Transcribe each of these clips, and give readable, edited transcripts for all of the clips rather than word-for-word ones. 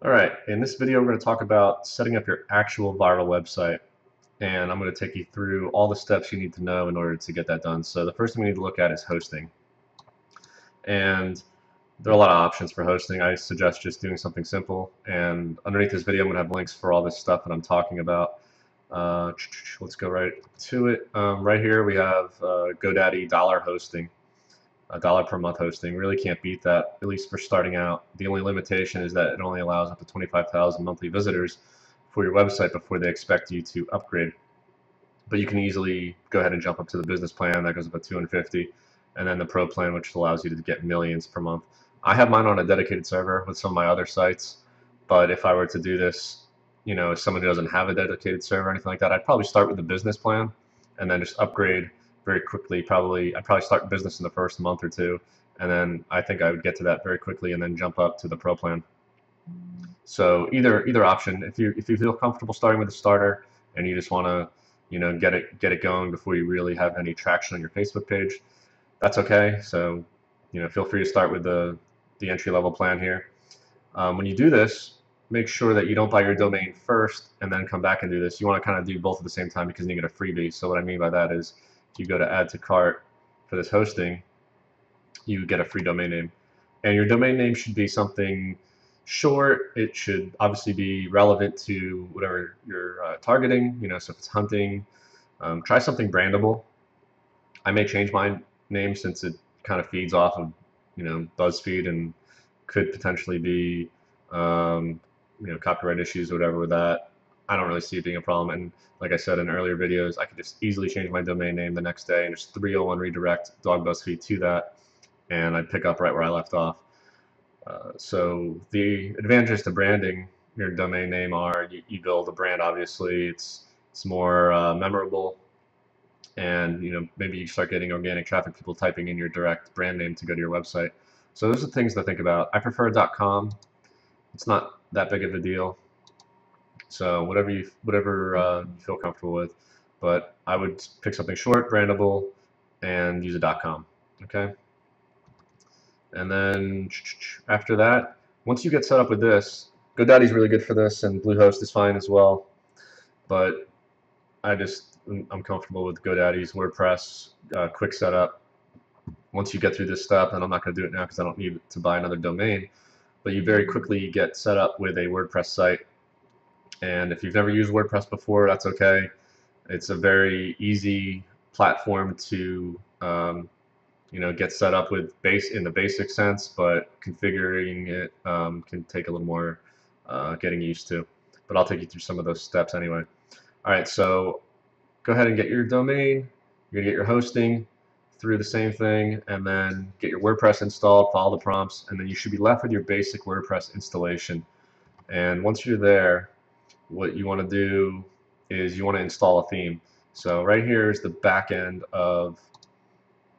Alright, in this video we're going to talk about setting up your actual viral website, and I'm going to take you through all the steps you need to know in order to get that done. So the first thing we need to look at is hosting. And there are a lot of options for hosting. I suggest just doing something simple, and underneath this video I'm going to have links for all this stuff that I'm talking about. Let's go right to it. Right here we have Godaddy dollar hosting. $1 per month hosting. Really can't beat that, at least for starting out. The only limitation is that it only allows up to 25,000 monthly visitors for your website before they expect you to upgrade. But you can easily go ahead and jump up to the business plan. That goes up to 250, and then the pro plan, which allows you to get millions per month. I have mine on a dedicated server with some of my other sites, but if I were to do this, as someone who doesn't have a dedicated server or anything like that, I'd probably start with the business plan and then just upgrade very quickly. I'd probably start business in the first month or two, and then I think I would get to that very quickly and then jump up to the pro plan. So either option. If you feel comfortable starting with a starter and you just want to get it going before you really have any traction on your Facebook page, that's okay. So feel free to start with the entry level plan here. When you do this, make sure that you don't buy your domain first and then come back and do this. You want to kind of do both at the same time because you get a freebie. So what I mean by that is, if you go to add to cart for this hosting, you get a free domain name. And your domain name should be something short. It should obviously be relevant to whatever you're targeting. So if it's hunting, try something brandable. I may change my name since it kind of feeds off of BuzzFeed and could potentially be copyright issues or whatever with that. I don't really see it being a problem, and like I said in earlier videos, I could just easily change my domain name the next day and just 301 redirect dog BuzzFeed to that, and I'd pick up right where I left off. So the advantages to branding your domain name are you build a brand. Obviously, it's more memorable, and maybe you start getting organic traffic, people typing in your direct brand name to go to your website. So those are things to think about. I prefer .com. It's not that big of a deal. So whatever you feel comfortable with, but I would pick something short, brandable, and use a .com. Okay. And then after that, once you get set up with this, GoDaddy's really good for this, and Bluehost is fine as well. But I'm comfortable with GoDaddy's WordPress, quick setup. Once you get through this step, and I'm not going to do it now because I don't need to buy another domain, but you very quickly get set up with a WordPress site. And if you've never used WordPress before, that's okay. It's a very easy platform to get set up with in the basic sense, but configuring it can take a little more getting used to. But I'll take you through some of those steps anyway. All right, so go ahead and get your domain. You're gonna get your hosting through the same thing, and then get your WordPress installed, follow the prompts, and then you should be left with your basic WordPress installation. And once you're there, what you want to do is you want to install a theme. So right here is the back end of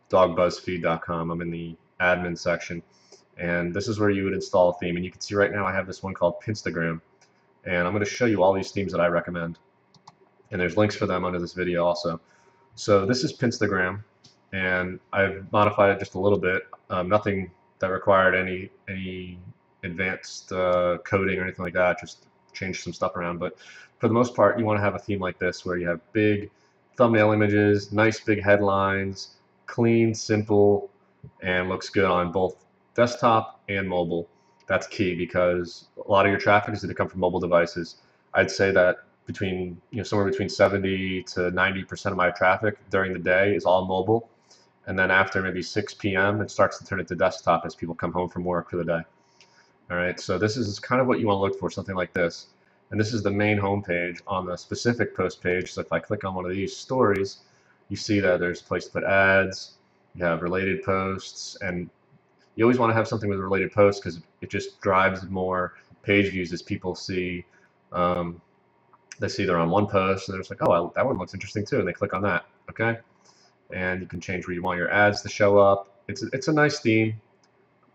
dogbuzzfeed.com. I'm in the admin section, and this is where you would install a theme. And you can see right now I have this one called Pinstagram, and I'm going to show you all these themes that I recommend, and there's links for them under this video also. So this is Pinstagram, and I've modified it just a little bit. Nothing that required any advanced coding or anything like that, just change some stuff around. But for the most part, you want to have a theme like this where you have big thumbnail images, nice big headlines, clean, simple, and looks good on both desktop and mobile. That's key because a lot of your traffic is going to come from mobile devices. I'd say that somewhere between 70 to 90% of my traffic during the day is all mobile, and then after maybe 6 p.m. it starts to turn into desktop as people come home from work for the day. All right, so this is kind of what you want to look for, something like this. And this is the main home page. On the specific post page, so if I click on one of these stories, you see that there's a place to put ads, you have related posts, and you always want to have something with related posts because it just drives more page views as people see. They see they're on one post, and they're just like, oh, that one looks interesting too, and they click on that. Okay, and you can change where you want your ads to show up. It's a nice theme.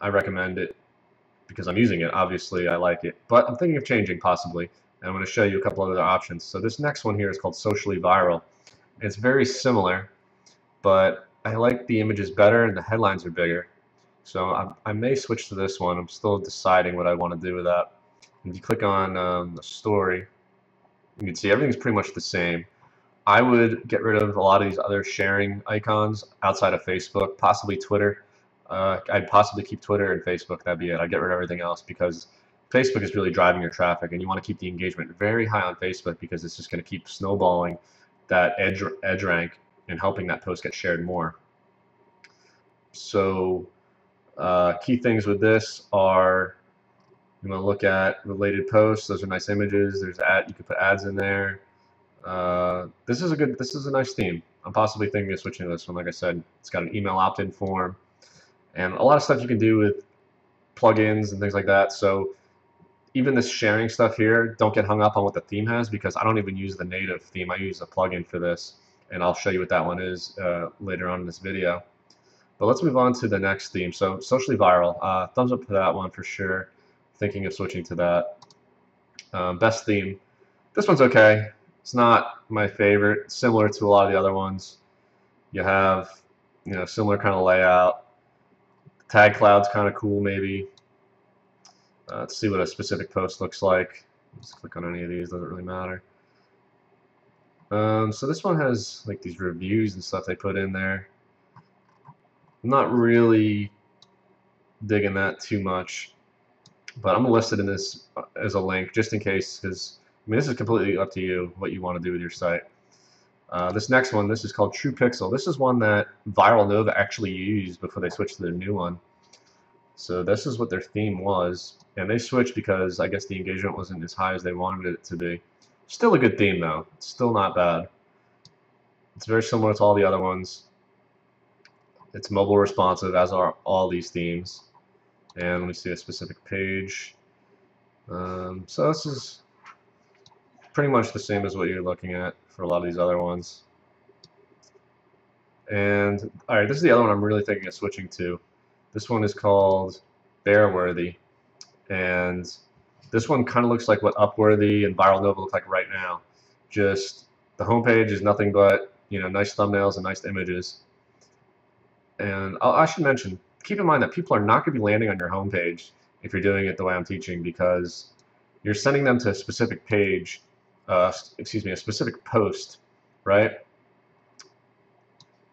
I recommend it because I'm using it. Obviously, I like it, but I'm thinking of changing possibly, and I'm going to show you a couple of other options. So this next one here is called Socially Viral. It's very similar, but I like the images better and the headlines are bigger. So I may switch to this one. I'm still deciding what I want to do with that. If you click on the story, you can see everything's pretty much the same. I would get rid of a lot of these other sharing icons outside of Facebook, possibly Twitter. I'd possibly keep Twitter and Facebook. That'd be it. I'd get rid of everything else because Facebook is really driving your traffic, and you want to keep the engagement very high on Facebook because it's just going to keep snowballing that edge rank and helping that post get shared more. So key things with this are you want to look at related posts. Those are nice images. There's you could put ads in there. This is a nice theme. I'm possibly thinking of switching to this one. Like I said, it's got an email opt-in form and a lot of stuff you can do with plugins and things like that. So even this sharing stuff here, don't get hung up on what the theme has because I don't even use the native theme. I use a plugin for this, and I'll show you what that one is later on in this video. But let's move on to the next theme. So socially viral. Thumbs up for that one for sure. Thinking of switching to that. Best theme. This one's okay. It's not my favorite. Similar to a lot of the other ones. You have, similar kind of layout. Tag cloud's kind of cool, maybe. Let's see what a specific post looks like. Just click on any of these. Doesn't really matter. So this one has like these reviews and stuff they put in there. I'm not really digging that too much, but I'm gonna list it in this as a link just in case, because I mean this is completely up to you what you want to do with your site. This next one, this is called True Pixel. This is one that Viral Nova actually used before they switched to their new one. So this is what their theme was, and they switched because I guess the engagement wasn't as high as they wanted it to be. Still a good theme though. It's still not bad. It's very similar to all the other ones. It's mobile responsive, as are all these themes. And let me see a specific page. So this is pretty much the same as what you're looking at for a lot of these other ones. And alright, this is the other one I'm really thinking of switching to. This one is called Bearworthy. And this one kind of looks like what Upworthy and Viral Nova look like right now. Just the homepage is nothing but nice thumbnails and nice images. And I should mention, keep in mind that people are not going to be landing on your homepage if you're doing it the way I'm teaching, because you're sending them to a specific page, a specific post, right?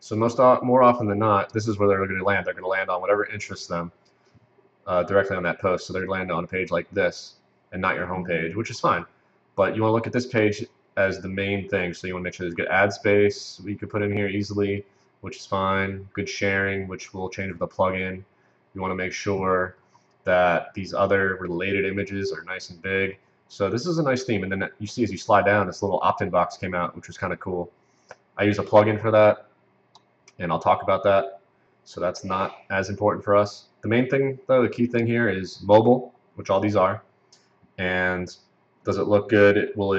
So more often than not, this is where they're going to land. They're going to land on whatever interests them directly on that post. So they're going to land on a page like this and not your homepage, which is fine. But you want to look at this page as the main thing. So you want to make sure there's good ad space you can put in here easily, which is fine. Good sharing, which will change with the plugin. You want to make sure that these other related images are nice and big. So this is a nice theme. And then you see as you slide down, this little opt-in box came out, which was kind of cool. I use a plugin for that, and I'll talk about that. So that's not as important for us. The main thing, though, the key thing here is mobile, which all these are. And does it look good? Will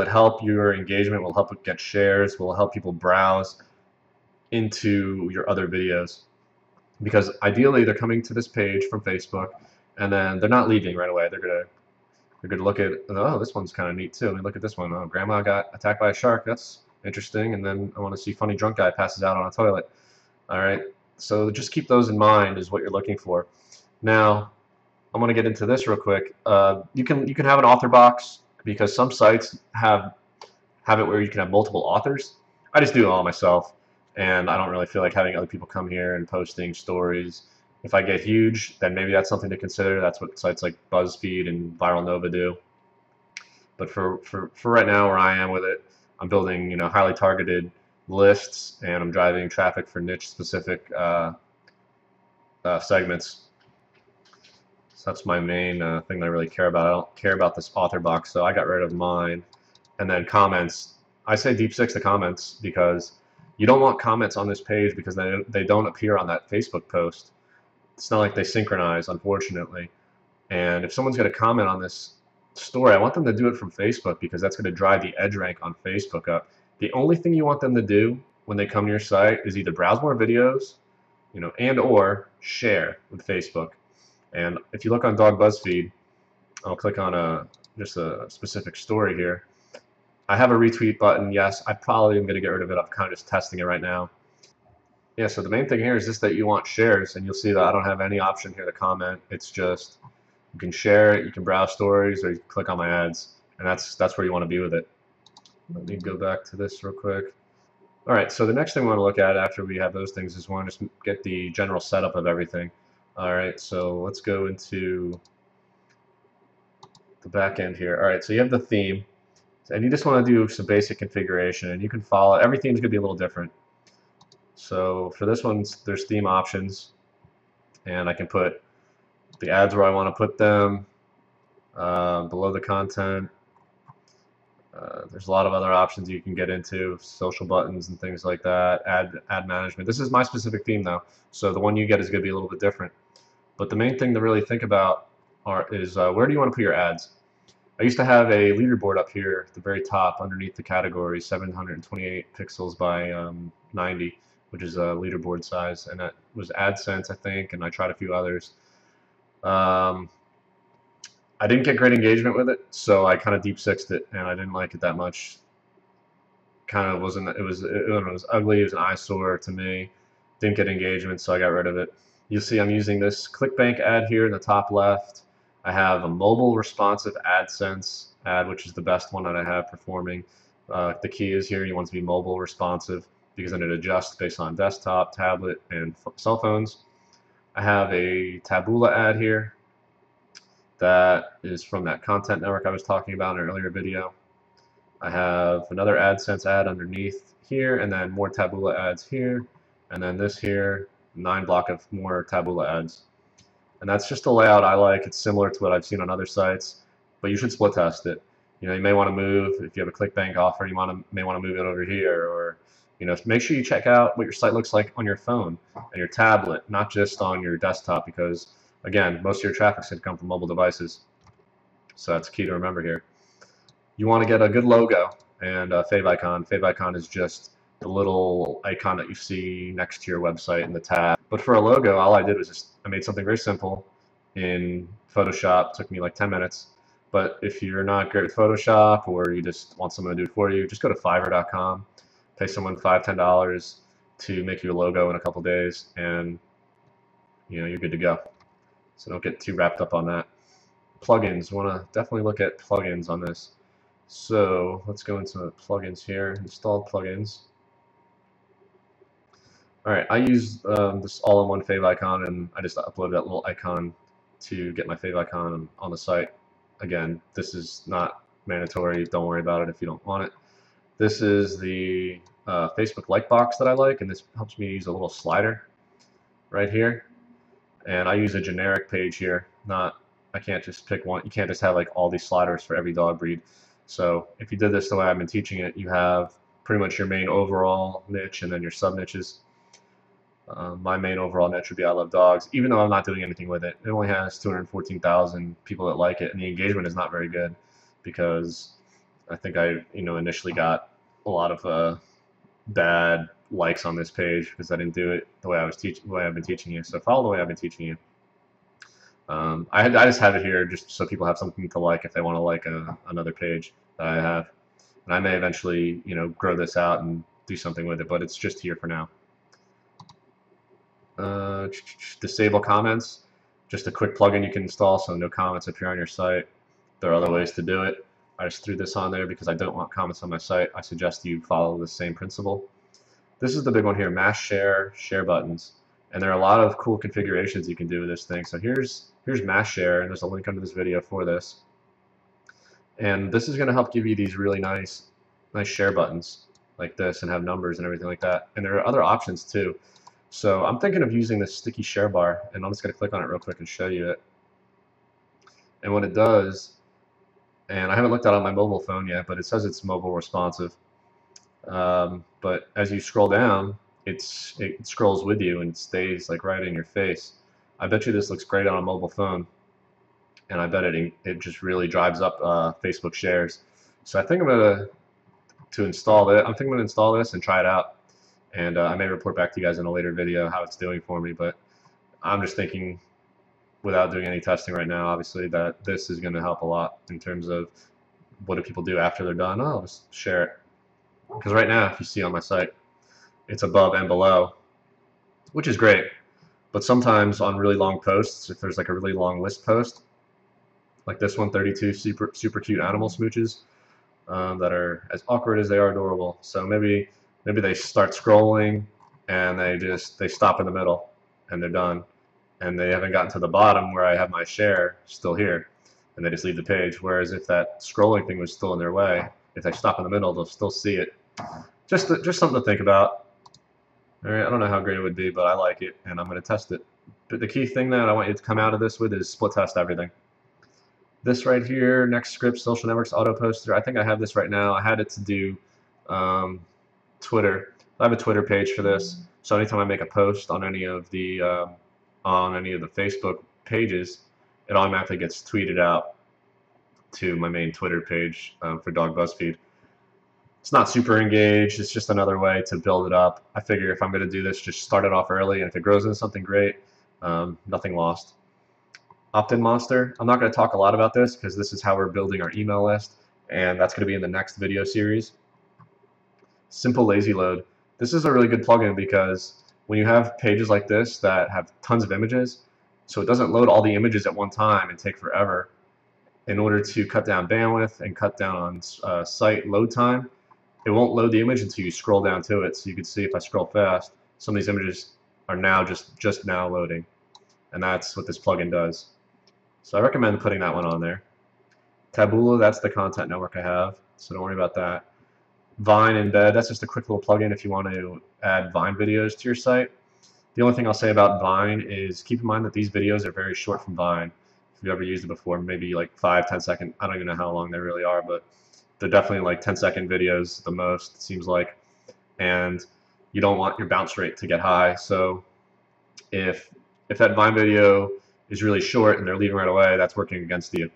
it help your engagement? Will it help it get shares? Will it help people browse into your other videos? Because ideally they're coming to this page from Facebook and then they're not leaving right away. They're gonna look at, oh, this one's kind of neat too. I mean, look at this one. Oh, grandma got attacked by a shark. That's interesting. And then I want to see funny drunk guy passes out on a toilet. All right. So just keep those in mind is what you're looking for. Now I'm gonna get into this real quick. You can have an author box because some sites have it where you can have multiple authors. I just do it all myself. And I don't really feel like having other people come here and posting stories. If I get huge, then maybe that's something to consider. That's what sites like BuzzFeed and Viral Nova do. But for right now, where I am with it, I'm building highly targeted lists, and I'm driving traffic for niche specific segments. So that's my main thing that I really care about. I don't care about this author box, so I got rid of mine. And then comments. I say deep six the comments because you don't want comments on this page because they don't appear on that Facebook post. It's not like they synchronize, unfortunately. And if someone's going to comment on this story, I want them to do it from Facebook because that's going to drive the edge rank on Facebook up. The only thing you want them to do when they come to your site is either browse more videos, and or share with Facebook. And if you look on Dog BuzzFeed, I'll click on just a specific story here. I have a retweet button. Yes, I probably am going to get rid of it. I'm kind of just testing it right now. Yeah, so the main thing here is just that you want shares, and you'll see that I don't have any option here to comment. It's just You can share it, you can browse stories, or you can click on my ads, and that's where you want to be with it. Let me go back to this real quick. All right, so the next thing we want to look at after we have those things is we want to just get the general setup of everything. All right, so let's go into the back end here. All right, so you have the theme, and you just want to do some basic configuration, and you can follow. Every theme's going to be a little different. So for this one, there's theme options, and I can put the ads where I want to put them, below the content. There's a lot of other options you can get into, social buttons and things like that, ad management. This is my specific theme though, so the one you get is going to be a little bit different. But the main thing to really think about is where do you want to put your ads? I used to have a leaderboard up here at the very top underneath the category, 728 pixels by 90, which is a leaderboard size, and that was AdSense, I think, and I tried a few others. I didn't get great engagement with it, so I kind of deep sixed it, and I didn't like it that much. Kind of wasn't. It was ugly. It was an eyesore to me. Didn't get engagement, so I got rid of it. You'll see I'm using this ClickBank ad here in the top left. I have a mobile responsive AdSense ad, which is the best one that I have performing. The key is here you want to be mobile responsive because then it adjusts based on desktop, tablet, and cell phones. I have a Taboola ad here. That is from that content network I was talking about in an earlier video. I have another AdSense ad underneath here, and then more Taboola ads here, and then this here, 9 block of more Taboola ads. And that's just a layout I like. It's similar to what I've seen on other sites, but you should split test it. You know, you may want to move, if you have a ClickBank offer, you may want to move it over here, or make sure you check out what your site looks like on your phone and your tablet, not just on your desktop, because again, most of your traffic's going to come from mobile devices. So that's key to remember here. You want to get a good logo and a favicon. Favicon is just the little icon that you see next to your website in the tab. But for a logo, all I did was I made something very simple in Photoshop. It took me like 10 minutes. But if you're not great with Photoshop, or you just want someone to do it for you, just go to Fiverr.com, pay someone $5, $10 to make you a logo in a couple days, and you're good to go. So don't get too wrapped up on that. Plugins, want to definitely look at plugins on this. So let's go into plugins here, installed plugins. Alright, I use this all-in-one favicon, and I just uploaded that little icon to get my favicon on the site. Again, this is not mandatory, don't worry about it if you don't want it. This is the Facebook like box that I like, and this helps me use a little slider right here. And I use a generic page here, I can't just pick one. You can't just have like all these sliders for every dog breed. So if you did this the way I've been teaching it, you have pretty much your main overall niche and then your sub niches. My main overall niche would be I love dogs, even though I'm not doing anything with it. It only has 214,000 people that like it, and the engagement is not very good because I think I initially got a lot of bad likes on this page because I didn't do it the way I've been teaching you. So follow the way I've been teaching you. I just have it here just so people have something to like if they want to like another page that I have, and I may eventually grow this out and do something with it, but it's just here for now. Disable comments, just a quick plugin you can install so no comments appear on your site. There are other ways to do it. I just threw this on there because I don't want comments on my site. I suggest you follow the same principle. This is the big one here, Mashshare, share buttons. And there are a lot of cool configurations you can do with this thing. So here's Mashshare, and there's a link under this video for this. And this is going to help give you these really nice share buttons like this and have numbers and everything like that. And there are other options too. So I'm thinking of using this sticky share bar, and I'm just going to click on it real quick and show you it. And what it does, and I haven't looked at it on my mobile phone yet, but it says it's mobile responsive. But as you scroll down, it scrolls with you and it stays like right in your face. I bet you this looks great on a mobile phone, and I bet it just really drives up Facebook shares. So I think I'm gonna install this and try it out, and I may report back to you guys in a later video how it's doing for me. But I'm just thinking, without doing any testing right now, obviously, that this is going to help a lot in terms of what do people do after they're done. Oh, I'll just share it. Because right now, if you see on my site, it's above and below, which is great. But sometimes on really long posts, if there's like a really long list post, Like this one, 32 super cute animal smooches that are as awkward as they are adorable. So maybe they start scrolling and they stop in the middle and they're done, and they haven't gotten to the bottom where I have my share still here, and they just leave the page. Whereas if that scrolling thing was still in their way, if they stop in the middle, they'll still see it. Just something to think about. All right, I don't know how great it would be, but I like it, and I'm going to test it. But the key thing that I want you to come out of this with is split test everything. This right here, next script, social networks, auto poster. I think I have this right now. I had it to do Twitter. I have a Twitter page for this, so anytime I make a post on any of the Facebook pages, it automatically gets tweeted out to my main Twitter page for Dog BuzzFeed. It's not super engaged. It's just another way to build it up. I figure if I'm going to do this, just start it off early, and if it grows into something great, nothing lost. Opt-in monster. I'm not going to talk a lot about this because this is how we're building our email list, and that's going to be in the next video series. Simple Lazyload. This is a really good plugin because when you have pages like this that have tons of images, so it doesn't load all the images at one time and take forever, in order to cut down bandwidth and cut down on site load time, it won't load the image until you scroll down to it. So you can see if I scroll fast, some of these images are now just now loading, and that's what this plugin does. So I recommend putting that one on there. Taboola, that's the content network I have, so don't worry about that. Vine Embed, that's just a quick little plugin if you want to add Vine videos to your site. The only thing I'll say about Vine is keep in mind that these videos are very short from Vine. If you've ever used it before, maybe like 5-10 second, I don't even know how long they really are, but they're definitely like 10-second videos the most, it seems like, and you don't want your bounce rate to get high. So if that Vine video is really short and they're leaving right away, that's working against you.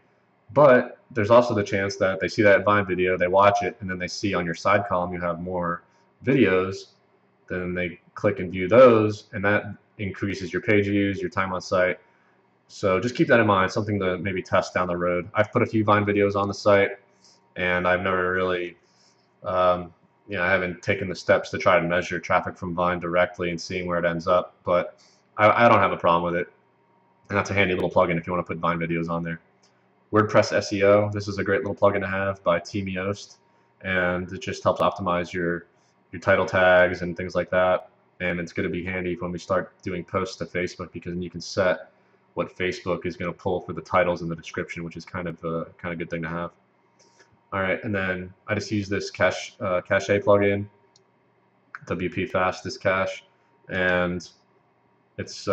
But there's also the chance that they see that Vine video, they watch it, and then they see on your side column you have more videos, then they click and view those, and that increases your page views, your time on site. So just keep that in mind, something to maybe test down the road. I've put a few Vine videos on the site, and I've never really, I haven't taken the steps to try to measure traffic from Vine directly and seeing where it ends up, but I don't have a problem with it. And that's a handy little plugin if you want to put Vine videos on there. WordPress SEO, this is a great little plugin to have by Team Yoast, and it just helps optimize your title tags and things like that. And it's going to be handy when we start doing posts to Facebook, because then you can set what Facebook is going to pull for the titles in the description, which is kind of a good thing to have. All right, and then I just use this cache plugin, WP Fastest Cache, and it's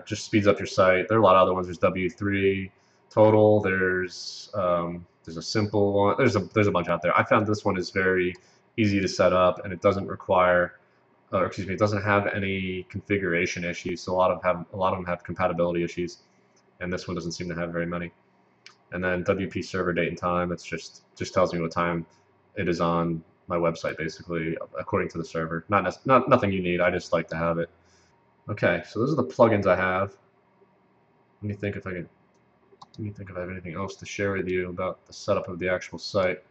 just speeds up your site. There are a lot of other ones. There's W3 Total. There's a simple one. There's a bunch out there. I found this one is very easy to set up, and it doesn't require, it doesn't have any configuration issues. So a lot of them have compatibility issues, and this one doesn't seem to have very many. And then WP server date and time. It's just tells me what time it is on my website, basically according to the server. Nothing you need. I just like to have it. Okay, so those are the plugins I have. Let me think if I have anything else to share with you about the setup of the actual site.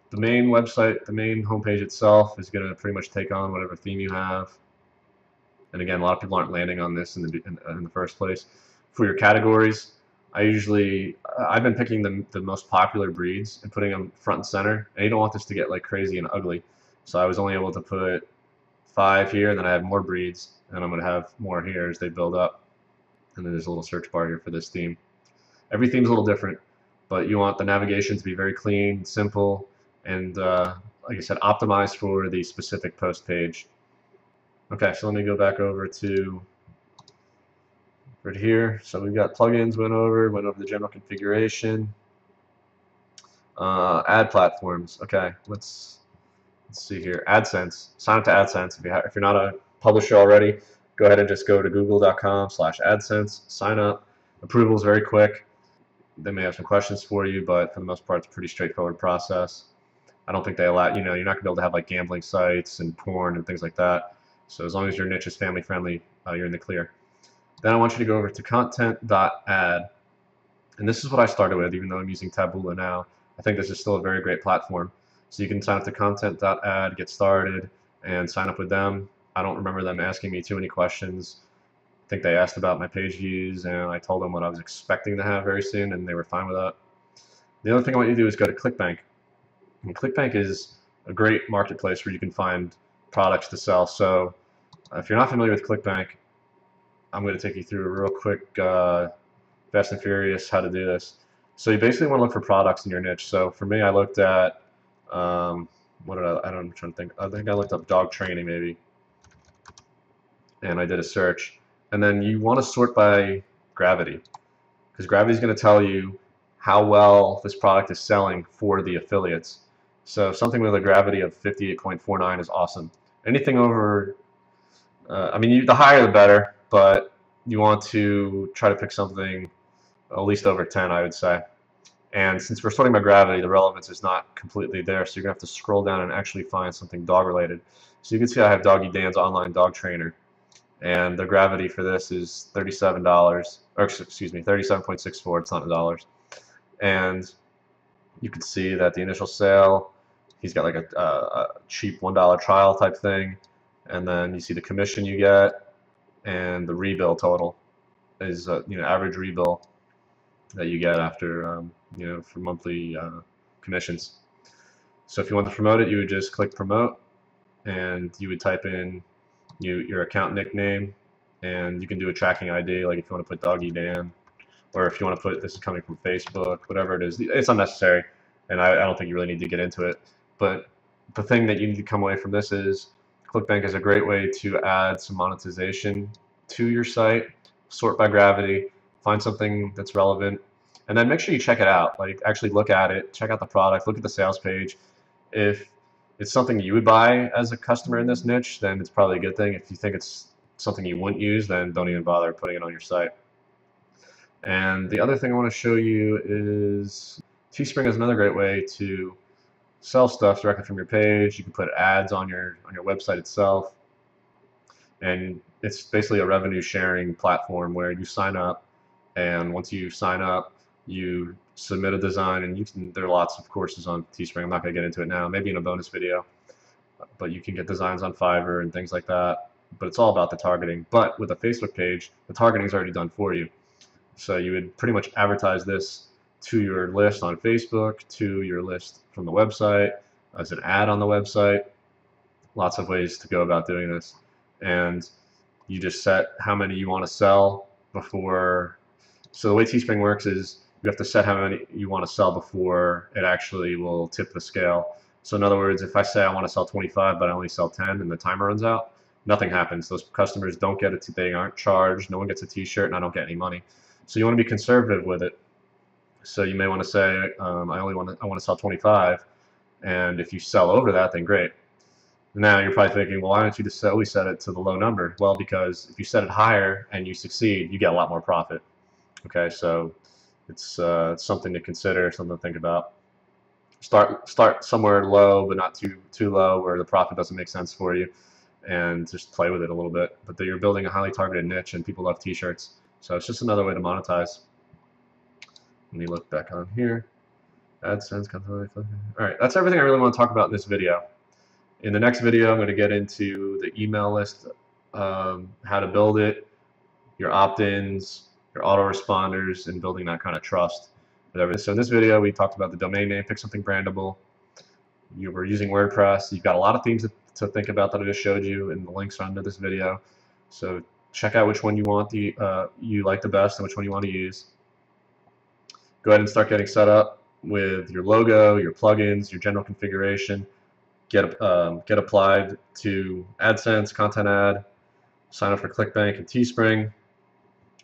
The main website, the main homepage itself is going to pretty much take on whatever theme you have. And again, a lot of people aren't landing on this in the first place. For your categories, I've been picking the most popular breeds and putting them front and center. And you don't want this to get like crazy and ugly. So I was only able to put 5 here, and then I have more breeds, and I'm going to have more here as they build up. And then there's a little search bar here for this theme. Every theme's a little different, but you want the navigation to be very clean, simple, and like I said, optimized for the specific post page. Okay, so let me go back over to right here. So we've got plugins, went over the general configuration. Ad platforms. Okay, let's see here. AdSense. Sign up to AdSense. If you're not a publisher already, go ahead and just go to google.com/AdSense. Sign up. Approval is very quick. They may have some questions for you, but for the most part, it's a pretty straightforward process. I don't think they allow, you're not going to be able to have like gambling sites and porn and things like that. So as long as your niche is family friendly, you're in the clear. Then I want you to go over to content.ad. And this is what I started with, even though I'm using Taboola now. I think this is still a very great platform. So you can sign up to content.ad, get started, and sign up with them. I don't remember them asking me too many questions. think they asked about my page views, and I told them what I was expecting to have very soon, and they were fine with that. The other thing I want you to do is go to ClickBank. And ClickBank is a great marketplace where you can find products to sell. So if you're not familiar with ClickBank, I'm going to take you through a real quick fast and furious how to do this. So you basically want to look for products in your niche. So for me, I looked at what did I'm trying to think. I think I looked up dog training maybe, and I did a search. And then you want to sort by gravity, because gravity is going to tell you how well this product is selling for the affiliates. So something with a gravity of 58.49 is awesome. Anything over, the higher the better, but you want to try to pick something at least over 10, I would say. And since we're sorting by gravity, the relevance is not completely there, so you're going to have to scroll down and actually find something dog related. So you can see I have Doggy Dan's online dog trainer, and the gravity for this is $37, or excuse me, 37.64. It's not in dollars. And you can see that the initial sale, he's got like a cheap $1 trial type thing, and then you see the commission you get, and the rebill total is average rebill that you get after for monthly commissions. So if you want to promote it, you would just click promote, and you would type in your account nickname, and you can do a tracking ID, like if you want to put Doggy Dan, or if you want to put this is coming from Facebook, whatever it is. It's unnecessary, and I don't think you really need to get into it. But the thing that you need to come away from this is ClickBank is a great way to add some monetization to your site, sort by gravity, find something that's relevant, and then make sure you check it out. Like actually look at it, check out the product, look at the sales page. If it's something you would buy as a customer in this niche, then it's probably a good thing. If you think it's something you wouldn't use, then don't even bother putting it on your site. And the other thing I want to show you is Teespring is another great way to sell stuff directly from your page. You can put ads on your website itself, and it's basically a revenue sharing platform where you sign up, and once you sign up, you submit a design, and there are lots of courses on Teespring. I'm not going to get into it now, maybe in a bonus video, but you can get designs on Fiverr and things like that. But it's all about the targeting. But with a Facebook page, the targeting is already done for you. So you would pretty much advertise this to your list on Facebook, to your list from the website, as an ad on the website. Lots of ways to go about doing this. And you just set how many you want to sell before. So the way Teespring works is you have to set how many you want to sell before it actually will tip the scale. So in other words, if I say I want to sell 25 but I only sell 10 and the timer runs out, nothing happens. Those customers don't get it. They aren't charged. No one gets a t-shirt, and I don't get any money. So you want to be conservative with it. So you may want to say I want to sell 25, and if you sell over that, then great. Now you're probably thinking, well, why don't you just always set it to the low number? Well, because if you set it higher and you succeed, you get a lot more profit. Okay, so it's something to consider, something to think about. Start somewhere low, but not too low where the profit doesn't make sense for you, and just play with it a little bit. But you're building a highly targeted niche, and people love t-shirts, so it's just another way to monetize. Let me look back on here. AdSense, content. All right, that's everything I really want to talk about in this video. In the next video, I'm going to get into the email list, how to build it, your opt-ins, your autoresponders, and building that kind of trust. So in this video, we talked about the domain name, pick something brandable. You were using WordPress. You've got a lot of themes to think about that I just showed you, and the links are under this video. So check out which one you like the best and which one you want to use. Go ahead and start getting set up with your logo, your plugins, your general configuration. Get applied to AdSense, content.ad, sign up for ClickBank and Teespring,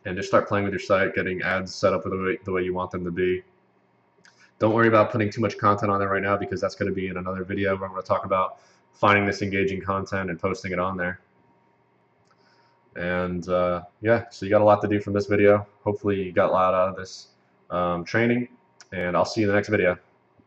and just start playing with your site, getting ads set up the way you want them to be. Don't worry about putting too much content on there right now, because that's going to be in another video where I'm going to talk about finding this engaging content and posting it on there. And yeah, so you got a lot to do from this video. Hopefully you got a lot out of this training, and I'll see you in the next video.